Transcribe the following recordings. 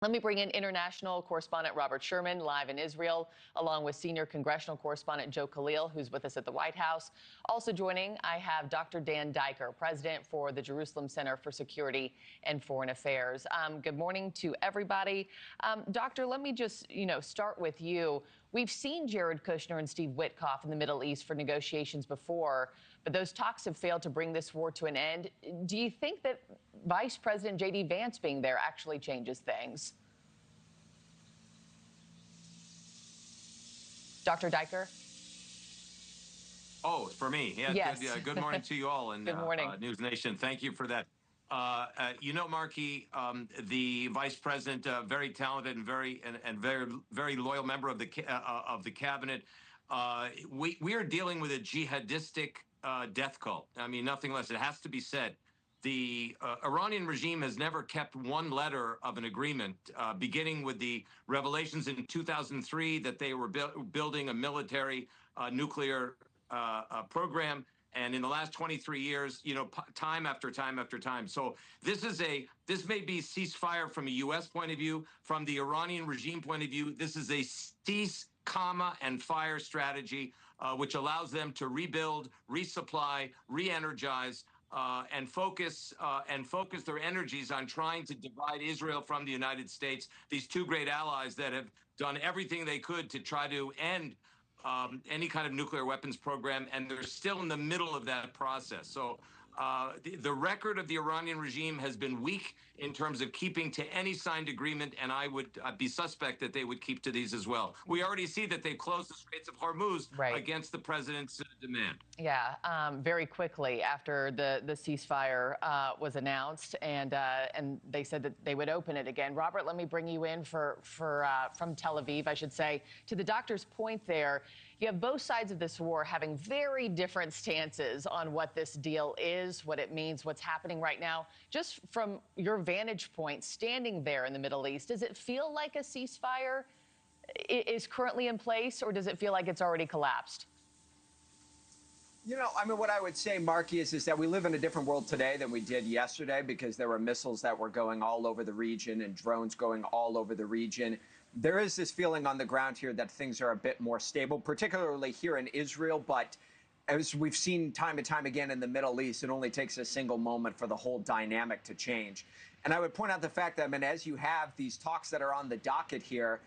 Let me bring in international correspondent Robert Sherman, live in Israel, along with senior congressional correspondent Joe Khalil, who's with us at the White House. Also joining, I have Dr. Dan Diker, president for the Jerusalem Center for Security and Foreign Affairs. Good morning to everybody. Doctor, let me just, start with you. We've seen Jared Kushner and Steve Witkoff in the Middle East for negotiations before, but those talks have failed to bring this war to an end. Do you think that Vice President J.D. Vance being there actually changes things? Dr. Diker? Oh, for me. Yeah. Yes. Good morning to you all. And Good morning. NewsNation, thank you for that. Markey, the vice president, very talented and very loyal member of the cabinet. We are dealing with a jihadistic death cult. I mean, nothing less. It has to be said. The Iranian regime has never kept one letter of an agreement, beginning with the revelations in 2003 that they were building a military nuclear program. And in the last 23 years, time after time after time. So this may be ceasefire from a U.S. point of view. From the Iranian regime point of view, this is a cease, comma, and fire strategy, which allows them to rebuild, resupply, re-energize, and focus their energies on trying to divide Israel from the United States, these two great allies that have done everything they could to try to end any kind of nuclear weapons program, and they're still in the middle of that process. So the record of the Iranian regime has been weak in terms of keeping to any signed agreement, and I would be suspect that they would keep to these as well. We already see that they've closed the Straits of Hormuz against the president's demand. Yeah, very quickly after the ceasefire was announced, and they said that they would open it again. Robert, let me bring you in from Tel Aviv, I should say. To the doctor's point there, you have both sides of this war having very different stances on what this deal is, what it means, what's happening right now. Just from your vantage point, standing there in the Middle East, does it feel like a ceasefire is currently in place, or does it feel like it's already collapsed? What I would say, Marky, is that we live in a different world today than we did yesterday, because there were missiles that were going all over the region and drones going all over the region. There is this feeling on the ground here that things are a bit more stable, particularly here in Israel. But as we've seen time and time again in the Middle East, it only takes a single moment for the whole dynamic to change. And I would point out the fact that, as you have these talks that are on the docket here,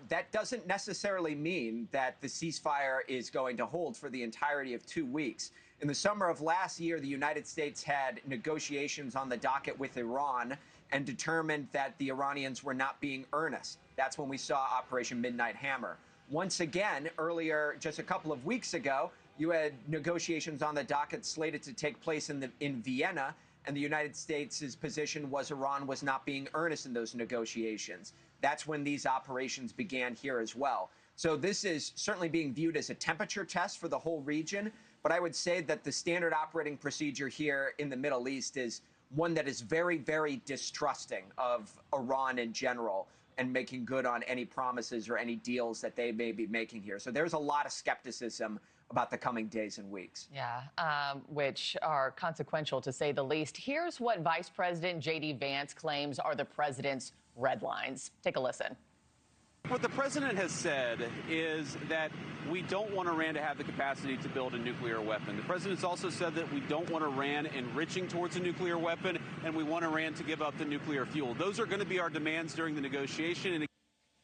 that doesn't necessarily mean that the ceasefire is going to hold for the entirety of 2 weeks. In the summer of last year, the United States had negotiations on the docket with Iran and determined that the Iranians were not being earnest. That's when we saw Operation Midnight Hammer. Once again, earlier, just a couple of weeks ago, you had negotiations on the docket slated to take place in Vienna, and the United States' position was Iran was not being earnest in those negotiations. That's when these operations began here as well. So this is certainly being viewed as a temperature test for the whole region, but I would say that the standard operating procedure here in the Middle East is one that is very, very distrusting of Iran in general and making good on any promises or any deals that they may be making here. So there's a lot of skepticism about the coming days and weeks. Yeah, which are consequential, to say the least. Here's what Vice President J.D. Vance claims are the president's red lines. Take a listen. What the president has said is that we don't want Iran to have the capacity to build a nuclear weapon. The president's also said that we don't want Iran enriching towards a nuclear weapon, and we want Iran to give up the nuclear fuel. Those are going to be our demands during the negotiation.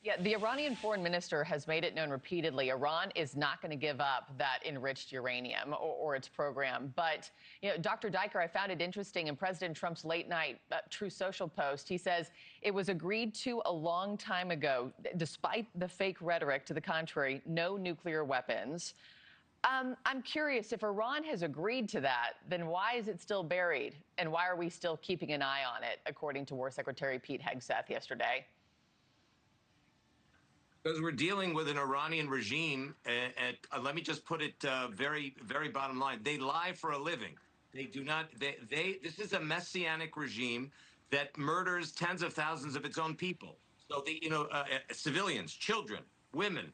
Yeah, the Iranian foreign minister has made it known repeatedly Iran is not going to give up that enriched uranium or its program. But, Dr. Diker, I found it interesting in President Trump's late night Truth Social post. He says it was agreed to a long time ago, despite the fake rhetoric to the contrary, no nuclear weapons. I'm curious, if Iran has agreed to that, then why is it still buried? And why are we still keeping an eye on it, according to War Secretary Pete Hegseth yesterday? Because we're dealing with an Iranian regime, and let me just put it very, very bottom line. They lie for a living. They do not. This is a messianic regime that murders tens of thousands of its own people. So civilians, children, women,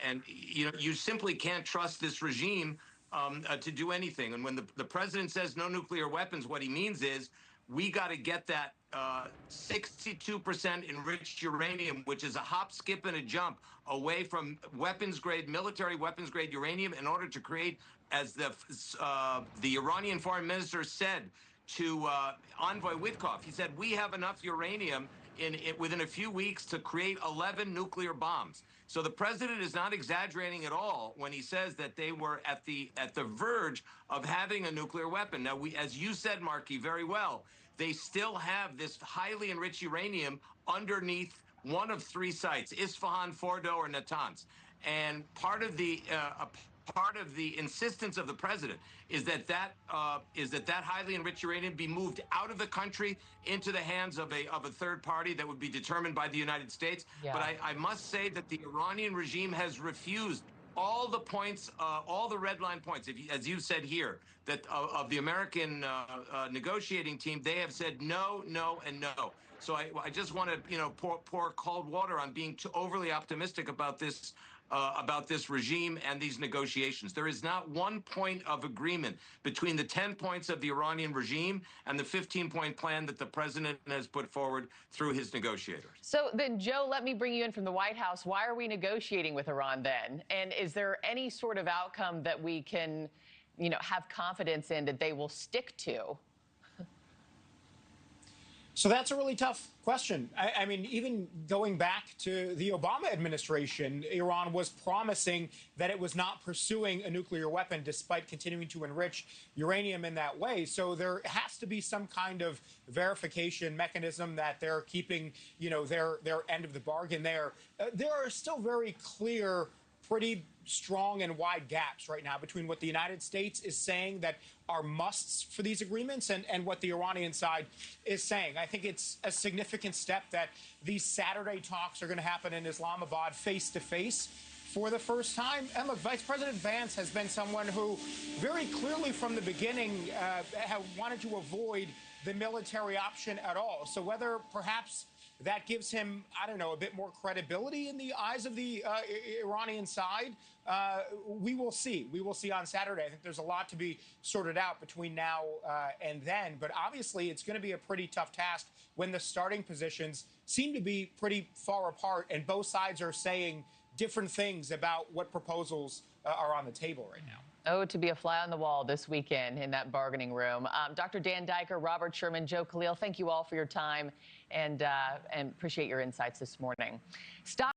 and you simply can't trust this regime to do anything. And when the president says no nuclear weapons, what he means is we got to get that 62% enriched uranium, which is a hop, skip, and a jump away from weapons-grade, military weapons-grade uranium, in order to create, as the Iranian foreign minister said to Envoy Witkoff, he said, we have enough uranium within a few weeks to create 11 nuclear bombs. So the president is not exaggerating at all when he says that they were at the verge of having a nuclear weapon. Now, as you said, Marky, very well, they still have this highly enriched uranium underneath one of three sites: Isfahan, Fordo, or Natanz. And part of the insistence of the president is that highly enriched uranium be moved out of the country into the hands of a third party that would be determined by the United States. Yeah. But I must say that the Iranian regime has refused all the points, all the red line points. As you said here, that of the American negotiating team, they have said no, no, and no. So I just want to pour cold water on being too overly optimistic about this regime and these negotiations. There is not one point of agreement between the 10 points of the Iranian regime and the 15-point plan that the president has put forward through his negotiators. So then, Joe, let me bring you in from the White House. Why are we negotiating with Iran then? And is there any sort of outcome that we can, have confidence in that they will stick to? So that's a really tough question. I mean, even going back to the Obama administration, Iran was promising that it was not pursuing a nuclear weapon despite continuing to enrich uranium in that way. So there has to be some kind of verification mechanism that they're keeping, their end of the bargain there. There are still very clear, pretty strong and wide gaps right now between what the United States is saying that are musts for these agreements and what the Iranian side is saying. I think it's a significant step that these Saturday talks are going to happen in Islamabad face-to-face for the first time. And look, Vice President Vance has been someone who very clearly from the beginning wanted to avoid the military option at all. So whether perhaps that gives him, I don't know, a bit more credibility in the eyes of the Iranian side. We will see. We will see on Saturday. I think there's a lot to be sorted out between now and then. But obviously, it's going to be a pretty tough task when the starting positions seem to be pretty far apart and both sides are saying different things about what proposals are on the table right now. Oh, to be a fly on the wall this weekend in that bargaining room. Dr. Dan Diker, Robert Sherman, Joe Khalil, thank you all for your time and appreciate your insights this morning. Stop